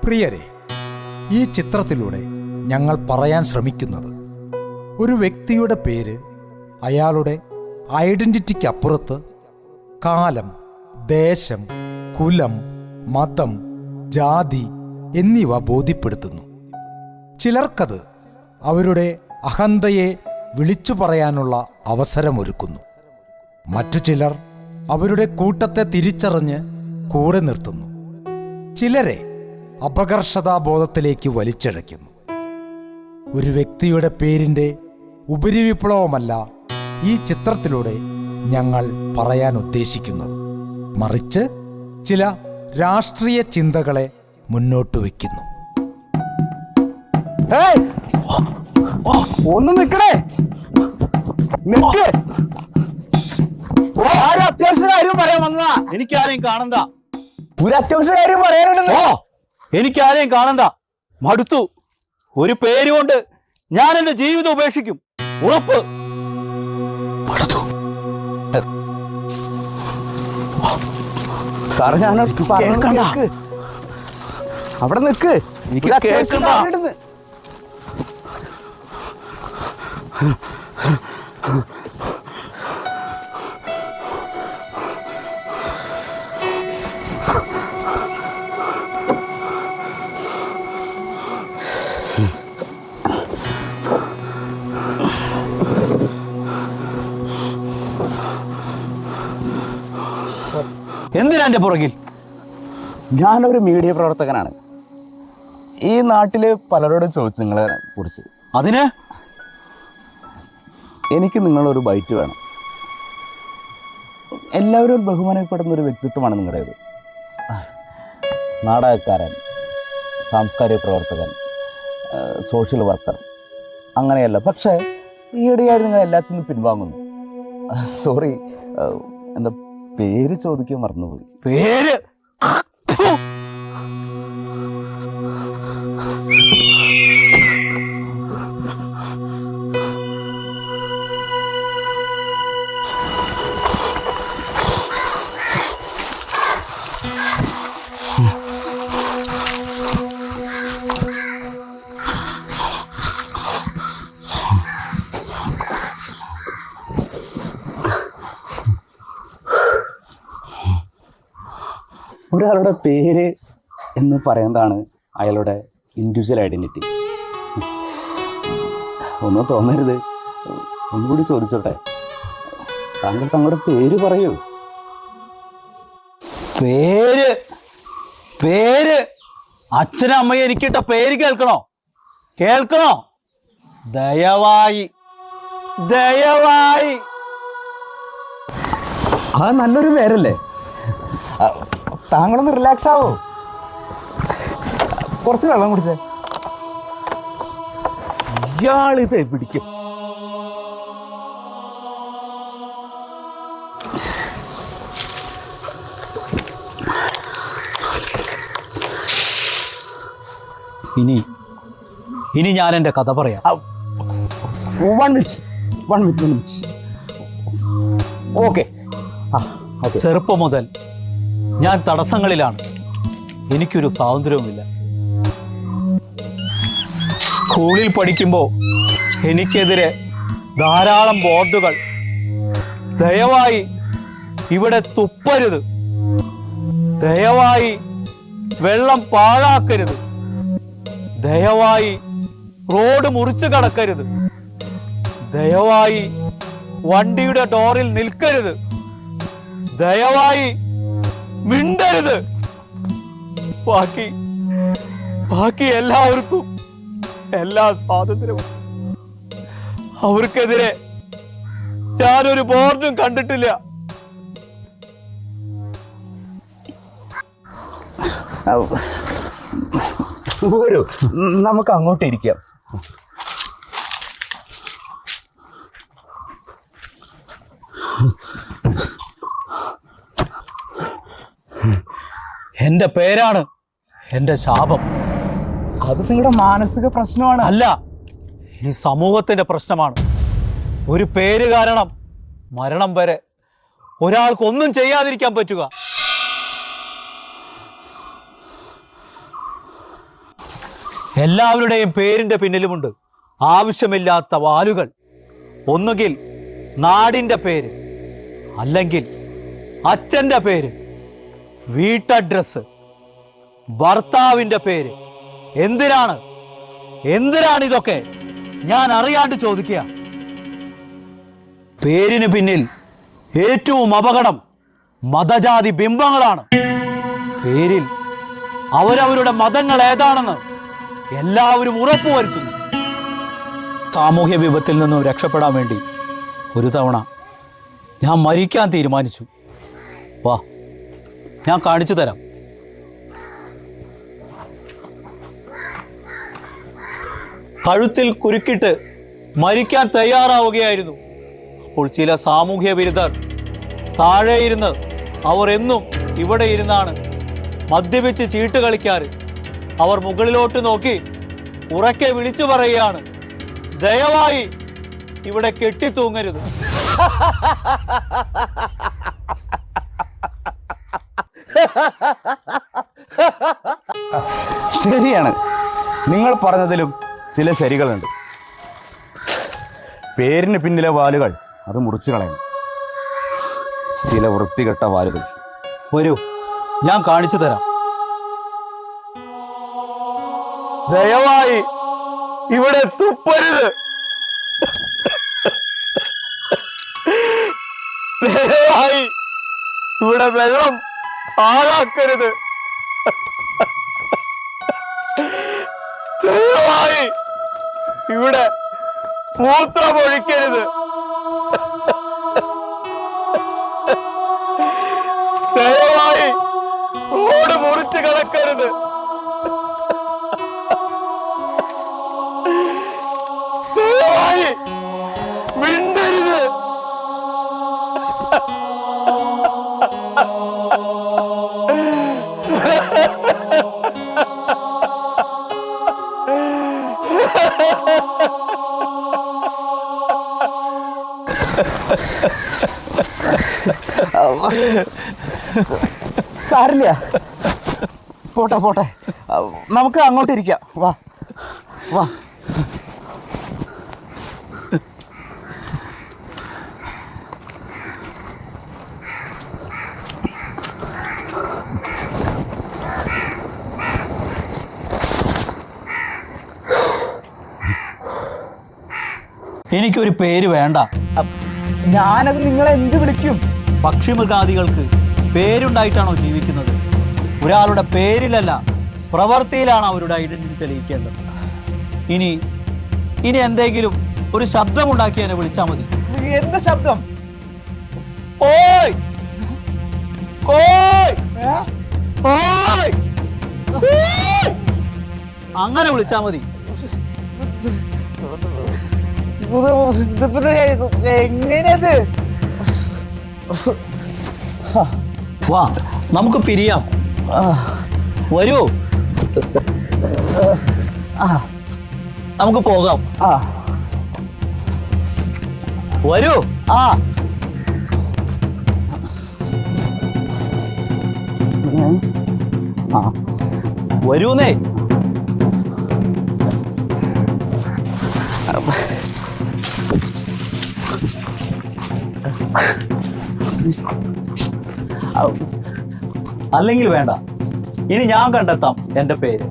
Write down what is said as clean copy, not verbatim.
പ്രിയരെ, ഈ ചിത്രത്തിലൂടെ ഞങ്ങൾ പറയാൻ ശ്രമിക്കുന്നത് ഒരു വ്യക്തിയുടെ പേര് അയാളുടെ ഐഡന്റിറ്റിക്കപ്പുറത്ത് കാലം, ദേശം, കുലം, മതം, ജാതി എന്നിവ ബോധ്യപ്പെടുത്തുന്നു. ചിലർക്കത് അവരുടെ അഹന്തയെ വിളിച്ചു പറയാനുള്ള അവസരമൊരുക്കുന്നു. മറ്റു ചിലർ അവരുടെ കൂട്ടത്തെ തിരിച്ചറിഞ്ഞ് കൂടെ നിർത്തുന്നു. ചിലരെ അപകർഷതാബോധത്തിലേക്ക് വലിച്ചിഴയ്ക്കുന്നു. ഒരു വ്യക്തിയുടെ പേരിൻ്റെ ഉപരിവിപ്ലവമല്ല ഈ ചിത്രത്തിലൂടെ ഞങ്ങൾ പറയാൻ ഉദ്ദേശിക്കുന്നത്. മറിച്ച് ചില രാഷ്ട്രീയ ചിന്തകളെ മുന്നോട്ട് വയ്ക്കുന്നു. ഒന്ന് നിക്കണേ, അത്യാവശ്യ കാര്യം പറയാൻ വന്നതാ. എനിക്കാരെയും കാണണ്ട. ഒരു അത്യാവശ്യ കാര്യം പറയാനുണ്ടോ? എനിക്കാരെയും കാണണ്ട. മടുത്തു. ഒരു പേര് കൊണ്ട് ഞാൻ എന്റെ ജീവിതം ഉപേക്ഷിക്കും. ഉറപ്പ്. സാറ് ഞാൻ അവിടെ നിക്ക്. എനിക്ക് കേൾക്കണ്ട. എന്തിനാ എന്റെ പുറകിൽ? ഞാനൊരു മീഡിയ പ്രവർത്തകനാണ്. ഈ നാട്ടില് പലരോടും ചോദിച്ചു നിങ്ങളെ കുറിച്ച്. അതിന് എനിക്ക് നിങ്ങളൊരു ബൈറ്റ് വേണം. എല്ലാവരും ബഹുമാനപ്പെടുന്ന ഒരു വ്യക്തിത്വമാണ് നിങ്ങളുടേത്. നാടകക്കാരൻ, സാംസ്കാരിക പ്രവർത്തകൻ, സോഷ്യൽ വർക്കർ, അങ്ങനെയല്ല. പക്ഷേ ഈയിടെയായി നിങ്ങൾ എല്ലാത്തിനും പിൻവാങ്ങുന്നു. സോറി, എന്താ പേര് ചോദിക്കാൻ മറന്നുപോയി. പേര് ഒരാളുടെ പേര് എന്ന് പറയുന്നതാണ് അയാളുടെ ഇൻഡിവിജ്വൽ ഐഡൻറ്റിറ്റി. ഒന്നും തോന്നരുത്, ഒന്നുകൂടി ചോദിച്ചോട്ടെ. താങ്കൾ തങ്ങളുടെ പേര് പറയൂ. പേര് പേര് അച്ഛനും അമ്മയും എനിക്കിട്ട പേര് കേൾക്കണോ? കേൾക്കണോ? ദയവായി ദയവായി. അത് നല്ലൊരു പേരല്ലേ? താങ്കളൊന്ന് റിലാക്സ് ആവോ? കുറച്ച് വെള്ളം കുടിച്ചേ. ഇയാളിത് പിടിക്കും. ഇനി ഞാൻ എൻ്റെ കഥ പറയാം. One minute. ഓക്കെ. ചെറുപ്പം മുതൽ ഞാൻ തടസ്സങ്ങളിലാണ്. എനിക്കൊരു സ്വാതന്ത്ര്യവുമില്ല. സ്കൂളിൽ പഠിക്കുമ്പോൾ എനിക്കെതിരെ ധാരാളം ബോർഡുകൾ. ദയവായി ഇവിടെ തുപ്പരുത്, ദയവായി വെള്ളം പാഴാക്കരുത്, ദയവായി റോഡ് മുറിച്ചു കടക്കരുത്, ദയവായി വണ്ടിയുടെ ഡോറിൽ നിൽക്കരുത്, ദയവായി മിണ്ടരുത്. ബാക്കി എല്ലാവർക്കും എല്ലാ സ്വാതന്ത്ര്യവും. അവർക്കെതിരെ ഞാനൊരു ബോർഡും കണ്ടിട്ടില്ല. വരൂ, നമുക്ക് അങ്ങോട്ട് ഇരിക്കാം. എന്റെ പേരാണ് എന്റെ ശാപം. അത് നിങ്ങളുടെ മാനസിക പ്രശ്നമാണ്. അല്ല, ഈ സമൂഹത്തിന്റെ പ്രശ്നമാണ്. ഒരു പേര് കാരണം മരണം വരെ ഒരാൾക്കൊന്നും ചെയ്യാതിരിക്കാൻ പറ്റുക? എല്ലാവരുടെയും പേരിന്റെ പിന്നിലുമുണ്ട് ആവശ്യമില്ലാത്ത വാലുകൾ. ഒന്നുകിൽ നാടിൻ്റെ പേര്, അല്ലെങ്കിൽ അച്ഛൻ്റെ പേര്, വീട്ടഡ്രസ്, ഭർത്താവിൻ്റെ പേര്. എന്തിനാണ് ഇതൊക്കെ? ഞാൻ അറിയാണ്ട് ചോദിക്കുക. പേരിന് പിന്നിൽ ഏറ്റവും അപകടം മതജാതി ബിംബങ്ങളാണ്. പേരിൽ അവരവരുടെ മതങ്ങൾ ഏതാണെന്ന് എല്ലാവരും ഉറപ്പുവരുത്തുന്നു. സാമൂഹ്യ വിപത്തിൽ നിന്നും രക്ഷപ്പെടാൻ വേണ്ടി ഒരു തവണ ഞാൻ മരിക്കാൻ തീരുമാനിച്ചു. വാ, ഞാൻ കാണിച്ചു തരാം. കഴുത്തിൽ കുരുക്കിട്ട് മരിക്കാൻ തയ്യാറാവുകയായിരുന്നു. അപ്പോൾ ചില സാമൂഹ്യ വിരുദ്ധർ താഴെ ഇരുന്ന്, അവർ എന്നും ഇവിടെ ഇരുന്നാണ് മദ്യപിച്ച് ചീട്ട് കളിക്കാറ്. അവർ മുകളിലോട്ട് നോക്കി ഉറക്കെ വിളിച്ചു പറയുകയാണ്, ദയവായി ഇവിടെ കെട്ടിത്തൂങ്ങരുത്. ശരിയാണ്, നിങ്ങൾ പറഞ്ഞതിലും ചില ശരികളുണ്ട്. പേരിന് പിന്നിലെ വാലുകൾ അത് മുറിച്ചു കളയണം. ചില വൃത്തികെട്ട വാലുകൾ. വരൂ, ഞാൻ കാണിച്ചു തരാം. ദയവായി ഇവിടെ തുപ്പരുത്. ദയവായി ഇവിടെ വെള്ളം പാഴാക്കരുത്. ദയവായി ഇവിടെ മൂത്രമൊഴിക്കരുത്. ദയവായി റോഡ് മുറിച്ച് കടക്കരുത്. ദയവായി മിണ്ടരുത്. സാരില്ല, പോട്ടെ, നമുക്ക് അങ്ങോട്ടിരിക്കാം. വാ. എനിക്കൊരു പേര് വേണ്ട. ഞാനത് നിങ്ങളെ എന്ത് വിളിക്കും? പക്ഷിമൃഗാദികൾക്ക് പേരുണ്ടായിട്ടാണോ ജീവിക്കുന്നത്? ഒരാളുടെ പേരിലല്ല, പ്രവൃത്തിയിലാണ് അവരുടെ ഐഡന്റിറ്റി തെളിയിക്കേണ്ടത്. ഇനി എന്തെങ്കിലും ഒരു ശബ്ദമുണ്ടാക്കി എന്നെ വിളിച്ചാൽ മതി. എന്ത് ശബ്ദം? ഓയ് ഓയ് ഓയ് ഓയ് അങ്ങനെ വിളിച്ചാൽ മതി. എങ്ങനെയത്? വാ, നമുക്ക് പിരിയാം. വരൂ, നമുക്ക് പോകാം. വരൂ. വരൂന്നേ. അല്ലെങ്കിൽ വേണ്ട, ഇനി ഞാൻ കണ്ടെത്താം എന്റെ പേര്.